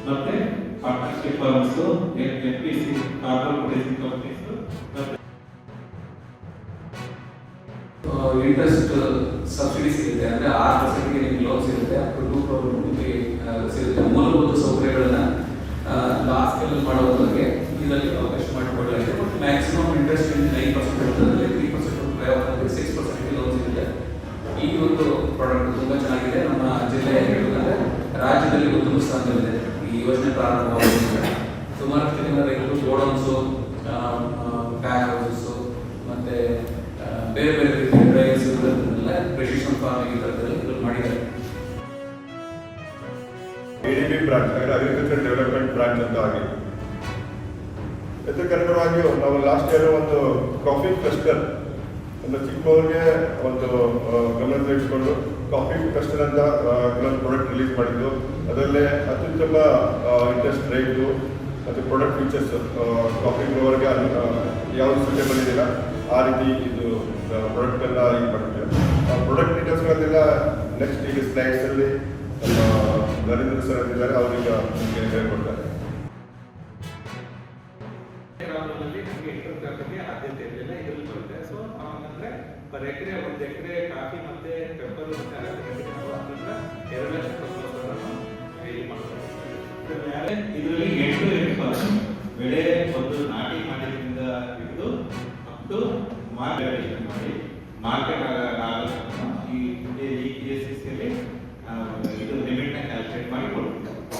ಮತ್ತೆ partnership firms, FPC corporate producing companies, interest subsidy ಸಿಗುತ್ತೆ. ಅಂದರೆ 6%ಗೆ ನಿಮಗೆ ಲೋನ್ ಸಿಗುತ್ತೆ, ಅಪ್ ಟು 2 crore ನಿಮಗೆ ಸಿಗುತ್ತೆ. ಮೂಲಭೂತ ಸೌಕರ್ಯಗಳನ್ನು ಲಾಸ್ಟ್ ಸ್ಕೇಲ್ ಮಾಡೋದಕ್ಕೆ ಇದರಲ್ಲಿ ಅವಕಾಶ ಮಾಡಿಕೊಳ್ಳಲಾಗಿದೆ. ಮತ್ತು ಮ್ಯಾಕ್ಸಿಮಮ್ ಇಂಟ್ರೆಸ್ಟ್ 9% ಇರುತ್ತದೆ, 3% ಪ್ರಯೋಗ 6% ಲೋನ್ ಸಿಗುತ್ತೆ. ಈ ಒಂದು ಪ್ರಾಡಕ್ಟ್ ತುಂಬ ಚೆನ್ನಾಗಿದೆ. ನಮ್ಮ ಜಿಲ್ಲೆ ಹೇಳಬೇಕಂದ್ರೆ ರಾಜ್ಯದಲ್ಲಿ ಉತ್ತಮ ಸ್ಥಾನದಲ್ಲಿದೆ. ಈ ಯೋಜನೆ ಪ್ರಾರಂಭವಾಗಿದೆ. ಸುಮಾರಷ್ಟು ಜನ ರೈತರು ಗೋಡೌನ್ಸು, ಪ್ಯಾಕ್ ಹೌಸಸ್ಸು ಮತ್ತು ಬೇರೆ ಬೇರೆ ರೀತಿಯ ಡ್ರೈವ್ಸ್ ಎಲ್ಲ ಪ್ರೆಸಿಷನ್ ಫಾರ್ಮಿಂಗ್ ಇದರಲ್ಲಿ ಮಾಡಿದ್ದಾರೆ. ADB ಬ್ರಾಂಚ್ ಅಂದರೆ ಅಗ್ರಿಕಲ್ಚರ್ ಡೆವಲಪ್ಮೆಂಟ್ ಬ್ರಾಂಚ್ ಅಂತ ಆಗಿದೆ. ಇದರ ಕನ್ನಡವಾಗಿಯೂ ನಾವು ಲಾಸ್ಟ್ ಇಯರ್ ಒಂದು ಕಾಫಿ ಕ್ಲಸ್ಟರ್ ಒಂದು ಚಿಕ್ಕಮಗಳೂರಿಗೆ ಒಂದು ಗಮನ ತೆಗೆದುಕೊಂಡು ಕಾಫಿ ಕ್ಲಸ್ಟರ್ ಅಂತ ಕೆಲವೊಂದು ಪ್ರಾಡಕ್ಟ್ ರಿಲೀಸ್ ಮಾಡಿದ್ದು. ಅದರಲ್ಲೇ ಅತ್ಯುತ್ತಮ ಇಂಟ್ರೆಸ್ಟ್ ರೇಟು ಮತ್ತು ಪ್ರಾಡಕ್ಟ್ ಫೀಚರ್ಸ್ ಕಾಫಿ ಗ್ರೋವರ್ಗೆ ಯಾವುದು ಸೂಟೇಬಲ್ ಇದೆಯಲ್ಲ ಆ ರೀತಿ ಇದು ಪ್ರಾಡಕ್ಟ್ ಎಲ್ಲ ಇದು ಮಾಡ್ತೀವಿ. ಪ್ರಾಡಕ್ಟ್ ಡೀಟೇಲ್ಸ್ಗಳನ್ನೆಲ್ಲ ನೆಕ್ಸ್ಟ್ ಈಗ ಸ್ಲೈಡ್ಸಲ್ಲಿ ನಮ್ಮ ನರೇಂದ್ರ ಸರ್ ಅಂತಿದ್ದಾರೆ, ಅವರಿಗೆ ನಿಮಗೆ ಹೇಳ್ಕೊಡ್ತಾರೆ. ಗ್ರಾಮದಲ್ಲಿ ನಮಗೆ ಇಂಟರ್ಕ್ರಾಪಿಂಗ್ಗೆ ಆದ್ಯತೆ ಇರಲಿಲ್ಲ, ಇದರಲ್ಲಿ ಬರುತ್ತೆ. ಸೊ ಅಂದರೆ ಪರ್ ಎಕರೆ 1 ಎಕರೆ ಕಾಫಿ ಮತ್ತು ಪೆಪ್ಪರ್ ಮತ್ತು ಅಗತ್ಯಕ್ಕೆ ನಾವು ಅದರಿಂದ 2 ಲಕ್ಷ ಪ್ರಸ್ತಾವಗಳನ್ನು ಇದು ಮಾಡ್ತಾರೆ. ಇದರಲ್ಲಿ 8 ಬೆಳೆ ಒಂದು ನಾಟಿ ಮಾಡಿದ್ರಿಂದ ಹಿಡಿದು ಅಪ್ ಟು ಮಾರ್ಕೆಟ್ ಮಾಡಿ ಮಾರ್ಕೆಟ್ ಆಗೋ ಈ KCCಯಲ್ಲಿ